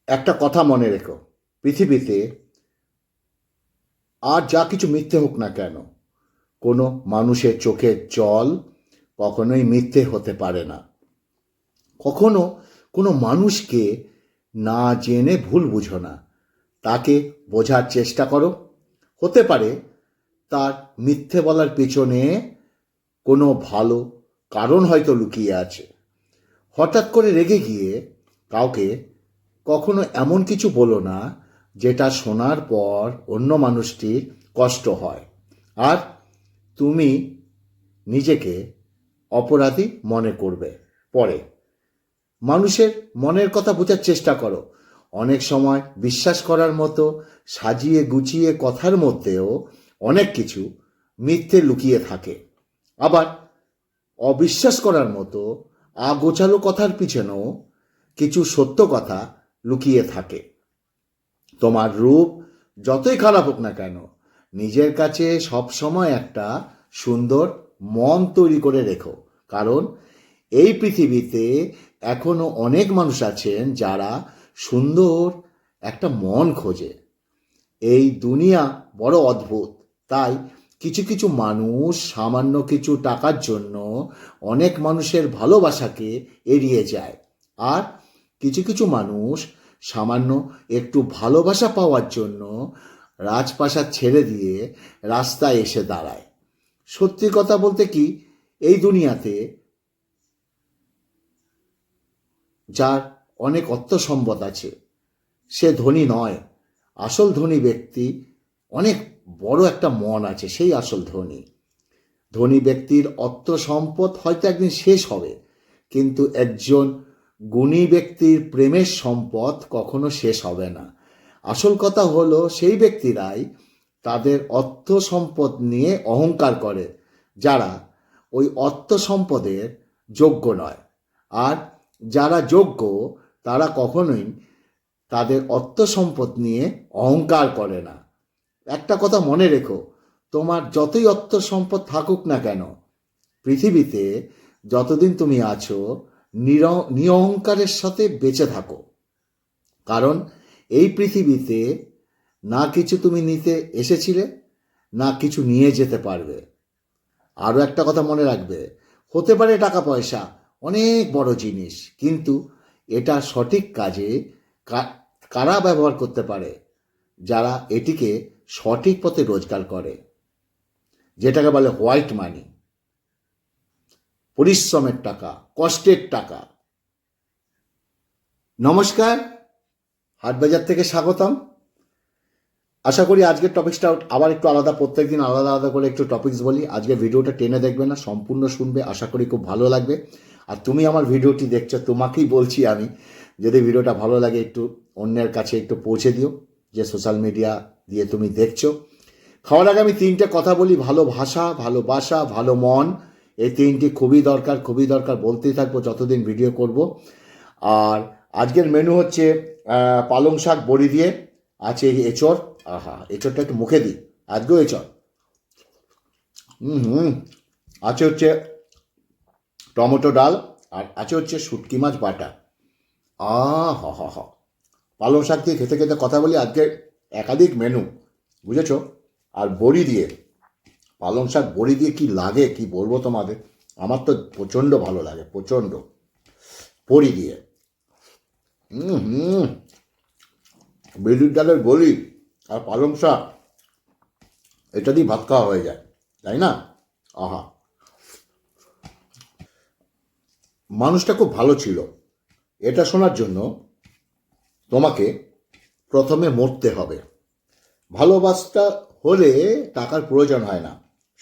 একটা কথা মনে রেখো, পৃথিবীতে আর যা কিছু মিথ্যে হোক না কেন, কোনো মানুষের চোখের জল কখনোই মিথ্যে হতে পারে না। কখনো কোনো মানুষকে না জেনে ভুল বুঝো না, তাকে বোঝার চেষ্টা করো। হতে পারে তার মিথ্যে বলার পেছনে কোনো ভালো কারণ হয়তো লুকিয়ে আছে। হঠাৎ করে রেগে গিয়ে কাউকে কখনো এমন কিছু বলো না যেটা শোনার পর অন্য মানুষটির কষ্ট হয় আর তুমি নিজেকে অপরাধী মনে করবে পরে। মানুষের মনের কথা বোঝার চেষ্টা করো। অনেক সময় বিশ্বাস করার মতো সাজিয়ে গুছিয়ে কথার মধ্যেও অনেক কিছু মিথ্যে লুকিয়ে থাকে। আবার অবিশ্বাস করার মতো আগোছালো কথার পিছনেও কিছু সত্য কথা লুকিয়ে থাকে। তোমার রূপ যতই খারাপ হোক না কেন, নিজের কাছে সবসময় একটা সুন্দর মন তৈরি করে রেখো। কারণ এই পৃথিবীতে এখনো অনেক মানুষ আছেন যারা সুন্দর একটা মন খোঁজে। এই দুনিয়া বড় অদ্ভুত, তাই কিছু কিছু মানুষ সামান্য কিছু টাকার জন্য অনেক মানুষের ভালোবাসাকে এড়িয়ে যায়, আর কিছু কিছু মানুষ সামান্য একটু ভালোবাসা পাওয়ার জন্য রাজপ্রাসাদ ছেড়ে দিয়ে রাস্তায় এসে দাঁড়ায়। সত্যি কথা বলতে কি, এই দুনিয়াতে যার অনেক অর্থ সম্পদ আছে সে ধনী নয়। আসল ধনী ব্যক্তি অনেক বড় একটা মন আছে, সেই আসল ধনী। ধনী ব্যক্তির অর্থ সম্পদ হয়তো একদিন শেষ হবে, কিন্তু একজন গুণী ব্যক্তির প্রেমের সম্পদ কখনো শেষ হবে না। আসল কথা হলো সেই ব্যক্তিরাই তাদের অর্থ সম্পদ নিয়ে অহংকার করে যারা ওই অর্থ সম্পদের যোগ্য নয়, আর যারা যোগ্য তারা কখনোই তাদের অর্থ সম্পদ নিয়ে অহংকার করে না। একটা কথা মনে রেখো, তোমার যতই অর্থ সম্পদ থাকুক না কেন, পৃথিবীতে যতদিন তুমি আছো নিরহংকারের সাথে বেঁচে থাকো। কারণ এই পৃথিবীতে না কিছু তুমি নিতে এসেছিলে, না কিছু নিয়ে যেতে পারবে। আরও একটা কথা মনে রাখবে, হতে পারে টাকা পয়সা অনেক বড় জিনিস, কিন্তু এটা সঠিক কাজে কারা ব্যবহার করতে পারে? যারা এটিকে সঠিক পথে রোজগার করে, যেটাকে বলে হোয়াইট মানি, পরিশ্রমের টাকা, কষ্টের টাকা। নমস্কার, হাটবাজার থেকে স্বাগতম। আশা করি আজকের টপিকসটা আবার একটু আলাদা, প্রত্যেকদিন আলাদা আলাদা করে একটু টপিকস বলি। আজকে ভিডিওটা টেনে দেখবে না, সম্পূর্ণ শুনবে, আশা করি খুব ভালো লাগবে। আর তুমি আমার ভিডিওটি দেখছো, তোমাকেই বলছি আমি, যদি ভিডিওটা ভালো লাগে একটু অন্যের কাছে একটু পৌঁছে দিও, যে সোশ্যাল মিডিয়া দিয়ে তুমি দেখছো। খাওয়ার আগে আমি তিনটে কথা বলি, ভালো ভাষা, ভালোবাসা, ভালো মন, এই তিনটি খুবই দরকার, খুবই দরকার, বলতেই থাকবো যতদিন ভিডিও করব। আর আজকের মেনু হচ্ছে পালং শাক বড়ি দিয়ে, আছে এঁচড়। আহা, এঁচড়টা একটু মুখে দিই, আজকেও এঁচড়। আছে হচ্ছে টমেটো ডাল, আর আছে হচ্ছে শুটকি মাছ বাটা। হা হা হা, পালং শাক দিয়ে খেতে খেতে কথা বলি। আজকে একাধিক মেনু, বুঝেছ। আর বড়ি দিয়ে, পালং শাক বড়ি দিয়ে কি লাগে কি বলবো তোমাদের, আমার তো প্রচণ্ড ভালো লাগে, প্রচণ্ড। বড়ি দিয়ে বিউলির ডালের বড়ি আর পালং শাক, এটা দিয়ে ভাত খাওয়া হয়ে যায়, তাই না? আহা, মানুষটা খুব ভালো ছিল। এটা শোনার জন্য তোমাকে প্রথমে মরতে হবে। ভালোবাসা হলে টাকার প্রয়োজন হয় না,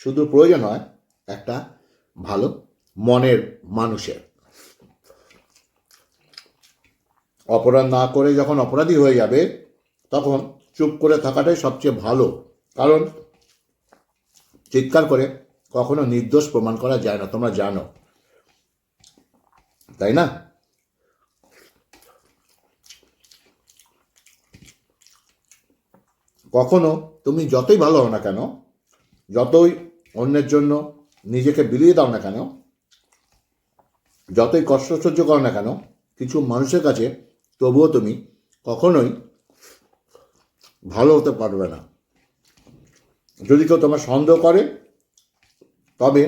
শুধু প্রয়োজন হয় একটা ভালো মনের মানুষের। অপরাধ না করে যখন অপরাধী হয়ে যাবে, তখন চুপ করে থাকাটাই সবচেয়ে ভালো। কারণ চিৎকার করে কখনো নির্দোষ প্রমাণ করা যায় না, তোমরা জানো, তাই না? কখনো তুমি যতই ভালো হও না কেন, যতই অন্যের জন্য নিজেকে বিলিয়ে দাও না কেন, যতই কষ্ট সহ্য করো না কেন, কিছু মানুষের কাছে তবুও তুমি কখনোই ভালো হতে পারবে না। যদি কেউ তোমার সন্দেহ করে তবে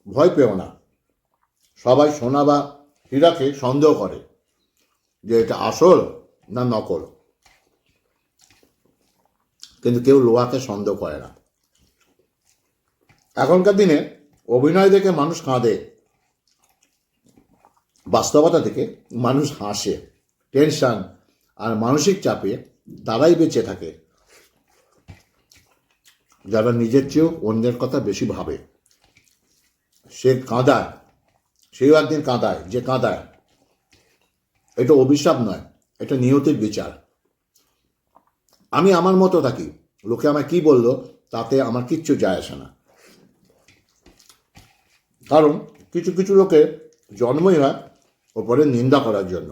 ভয় পেও না। সবাই সোনা বা হীরাকে সন্দেহ করে যে এটা আসল না নকল, কিন্তু কেউ লোহাকে সন্দেহ করে না। এখনকার দিনে অভিনয় দেখে মানুষ কাঁদে, বাস্তবতা থেকে মানুষ হাসে। টেনশন আর মানসিক চাপে তারাই বেঁচে থাকে যারা নিজের চেয়েও অন্যের কথা বেশি ভাবে। সে কাঁদায়, সেও একদিন কাঁদায়, যে কাঁদায়। এটা অভিশাপ নয়, এটা নিয়তির বিচার। আমি আমার মতো থাকি, লোকে আমায় কি বললো তাতে আমার কিচ্ছু যায় আসে না। কারণ কিছু কিছু লোকে জন্মই হয় ওপরে নিন্দা করার জন্য।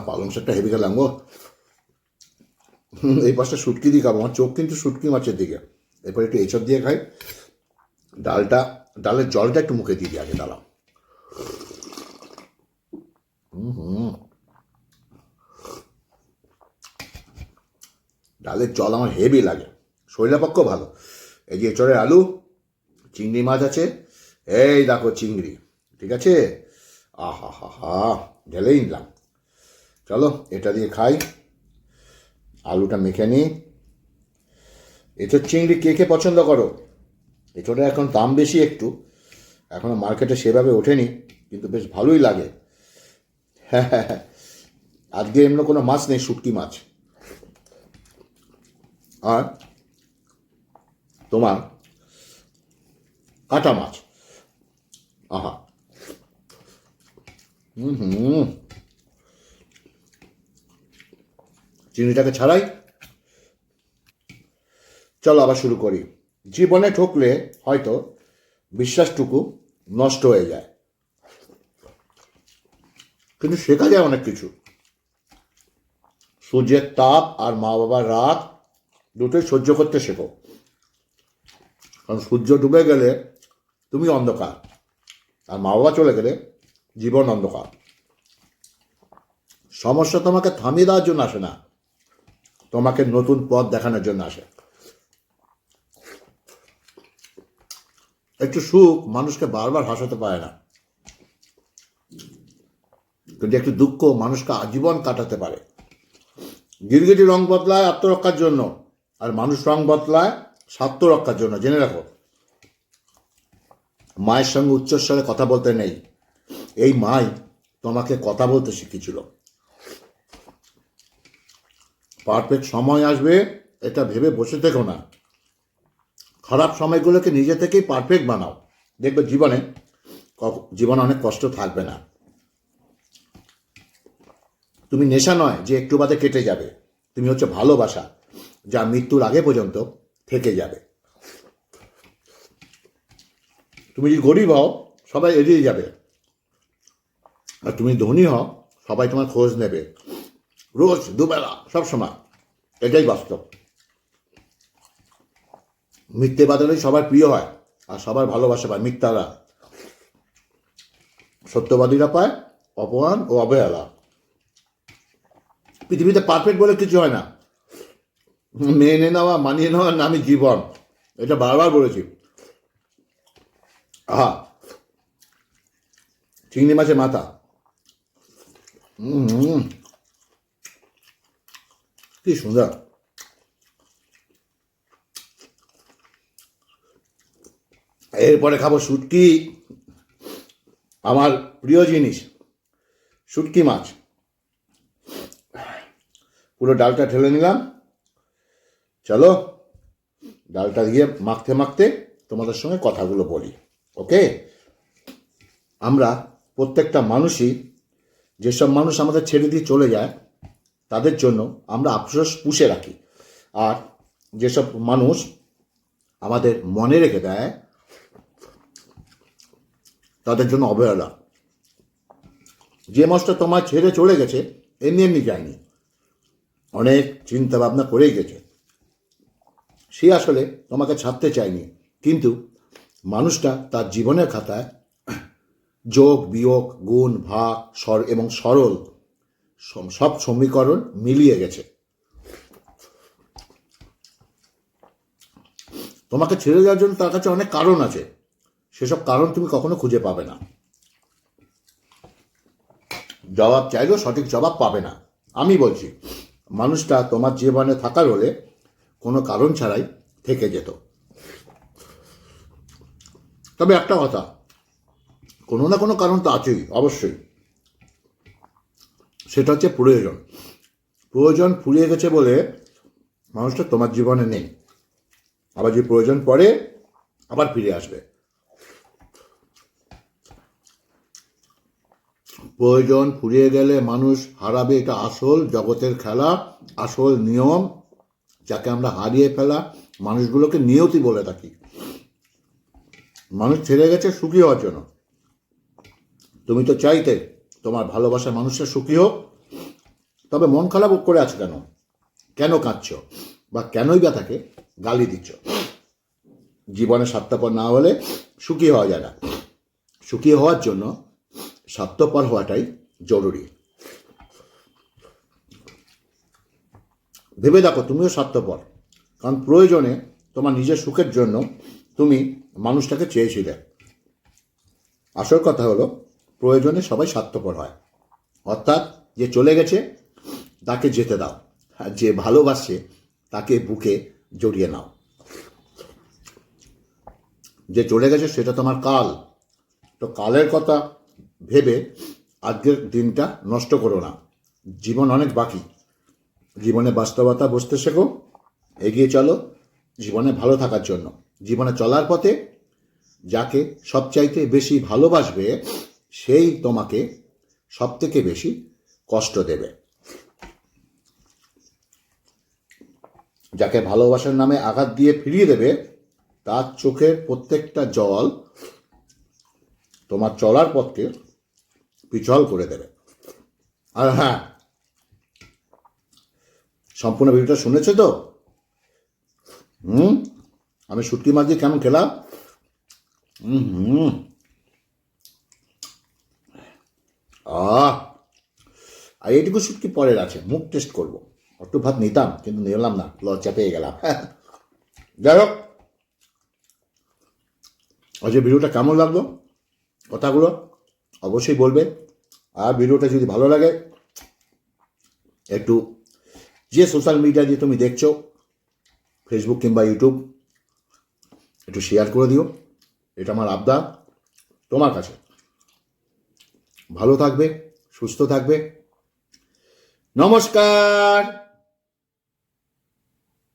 পালং শাকটা হেভি খেলাম গো। এই পাশটা শুটকি দিয়ে খাবো, আমার চোখ কিন্তু শুটকি মাছের দিকে। এরপর একটু এইসব দিয়ে খাই। ডালের জলটা একটু মুখে দিয়ে দিই আগে, ডালাম। ডালের জল আমার হেভি লাগে, শরীরের পক্ষে ভালো। এই যে এঁচড়ের আলু, চিংড়ি মাছ আছে, এই দেখো চিংড়ি, ঠিক আছে। আহা হা হা, ঢেলেই নিলাম। চলো এটা দিয়ে খাই, আলুটা মেখে নিই। এঁচড় চিংড়ি কে কে পছন্দ করো? এঁচড়ের এখন দাম বেশি একটু, এখনো মার্কেটে সেভাবে ওঠেনি, কিন্তু বেশ ভালোই লাগে। হ্যাঁ হ্যাঁ হ্যাঁ, আজকে এমন কোনো মাছ নেই, শুটকি মাছ। আর তোমার কাটা মাছ, আহা। চিংড়িটাকে ছাড়াই। চলো আবার শুরু করি। জীবনে ঠকলে হয়তো বিশ্বাসটুকু নষ্ট হয়ে যায়, কিন্তু শেখা যায় অনেক কিছু। সূর্যের তাপ আর মা বাবার রাত দুটোই সহ্য করতে শেখো, কারণ সূর্য ডুবে গেলে তুমি অন্ধকার, আর মা বাবা চলে গেলে জীবন অন্ধকার। সমস্যা তোমাকে থামিয়ে দেওয়ার জন্য আসে না, তোমাকে নতুন পথ দেখানোর জন্য আসে। একটু সুখ মানুষকে বারবার হাসাতে পারে না, কিন্তু একটু দুঃখ মানুষকে আজীবন কাটাতে পারে। গিরগিটি রং বদলায় আত্মরক্ষার জন্য, আর মানুষ রং বদলায় স্বার্থ রক্ষার জন্য, জেনে রাখো। মায়ের সঙ্গে উচ্চস্বরে কথা বলতে নেই, এই মাই তোমাকে কথা বলতে শিখিয়েছিল। পারফেক্ট সময় আসবে এটা ভেবে বসে থেকো না, খারাপ সময়গুলোকে নিজে থেকেই পারফেক্ট বানাও। দেখবে জীবনে অনেক কষ্ট থাকবে না। তুমি নেশা নয় যে একটু বাদে কেটে যাবে, তুমি হচ্ছে ভালোবাসা, যা মৃত্যুর আগে পর্যন্ত থেকে যাবে। তুমি যদি গরিব হও সবাই এড়িয়ে যাবে, আর তুমি ধনী হও সবাই তোমার খোঁজ নেবে, রোজ দুবেলা সব সময়। এটাই বাস্তব। মিথ্যেবাদীরাই সবার প্রিয় হয়, আর সবার ভালোবাসা পায় মিথ্যারা। সত্যবাদীরা পায় অপমান ও অবহেলা। পৃথিবীতে পারফেক্ট বলে কিছু হয় না, মেনে নেওয়া, মানিয়ে নেওয়ার নামই জীবন। এটা বারবার বলেছি। আহা, চিংড়ি মাছের মাথা, কি সুন্দর। এরপরে খাবো শুটকি, আমার প্রিয় জিনিস শুটকি মাছ। পুরো ডালটা ঢেলে নিলাম। চলো ডালটা দিয়ে মাখতে মাখতে তোমাদের সঙ্গে কথাগুলো বলি। ওকে, আমরা প্রত্যেকটা মানুষই, যেসব মানুষ আমাদের ছেড়ে দিয়ে চলে যায় তাদের জন্য আমরা আফসোস পুষে রাখি, আর যেসব মানুষ আমাদের মনে রেখে দেয় তাদের জন্য অবহেলা। যে মানুষটা তোমার ছেড়ে চলে গেছে এমনি এমনি যায়নি, অনেক চিন্তা ভাবনা করেই গেছে। সে আসলে তোমাকে ছাড়তে চায়নি, কিন্তু মানুষটা তার জীবনের খাতায় যোগ বিয়োগ গুণ ভাগ এবং সরল সব সমীকরণ মিলিয়ে গেছে। তোমাকে ছেড়ে যাওয়ার জন্য তার কাছে অনেক কারণ আছে, সেসব কারণ তুমি কখনো খুঁজে পাবে না। জবাব চাইলেও সঠিক জবাব পাবে না। আমি বলছি, মানুষটা তোমার জীবনে থাকার হলে কোনো কারণ ছাড়াই থেকে যেত। তবে একটা কথা, কোনো না কোনো কারণ তো আছেই অবশ্যই, সেটা হচ্ছে প্রয়োজন। প্রয়োজন ফুরিয়ে গেছে বলে মানুষটা তোমার জীবনে নেই। আবার যে প্রয়োজন পড়ে আবার ফিরে আসবে। প্রয়োজন ফুরিয়ে গেলে মানুষ হারাবে, এটা আসল জগতের খেলা, আসল নিয়ম, যাকে আমরা হারিয়ে ফেলা মানুষগুলোকে নিয়তি বলে থাকি। মানুষ ছেড়ে গেছে সুখী হওয়ার জন্য। তুমি তো চাইতে তোমার ভালোবাসার মানুষটা সুখী হোক, তবে মন খারাপ করে আছো কেন? কেন কাঁদছ? বা কেনই বা তাকে গালি দিচ্ছ? জীবনে স্বার্থপর না হলে সুখী হওয়া যায় না। সুখী হওয়ার জন্য স্বার্থপর হওয়াটাই জরুরি। ভেবে দেখো, তুমিও স্বার্থপর, কারণ প্রয়োজনে তোমার নিজের সুখের জন্য তুমি মানুষটাকে চেয়েছিলে। আসল কথা হলো, প্রয়োজনে সবাই স্বার্থপর হয়। অর্থাৎ যে চলে গেছে তাকে যেতে দাও, আর যে ভালোবাসে তাকে বুকে জড়িয়ে নাও। যে চলে গেছে সেটা তোমার কাল, তো কালের কথা ভেবে আজকের দিনটা নষ্ট করো না। জীবন অনেক বাকি। জীবনে বাস্তবতা বুঝতে শেখো, এগিয়ে চলো জীবনে ভালো থাকার জন্য। জীবনে চলার পথে যাকে সবচাইতে বেশি ভালোবাসবে সেই তোমাকে সবথেকে বেশি কষ্ট দেবে। যাকে ভালোবাসার নামে আঘাত দিয়ে ফিরিয়ে দেবে, তার চোখের প্রত্যেকটা জল তোমার চলার পথকে পিছল করে দেবে। আর হ্যাঁ, সম্পূর্ণ ভিডিওটা শুনেছো তো? আমি শুটকি মাছ দিয়ে কেমন খেলাম? আর এইটুকু শুটকি পরের আছে, মুখ টেস্ট করবো। একটু ভাত নিতাম কিন্তু নিলাম না, লজ্জা পেয়ে গেলাম। যাই হোক, আজ ভিডিওটা কেমন লাগলো কথাগুলো অবশ্যই বলবে। আর ভিডিওটা যদি ভালো লাগে একটু যে সোশ্যাল মিডিয়া দিয়ে তুমি দেখছো, ফেসবুক কিংবা ইউটিউব, একটু শেয়ার করে দিও। এটা আমার আবদার তোমার কাছে। ভালো থাকবে, সুস্থ থাকবে। নমস্কার।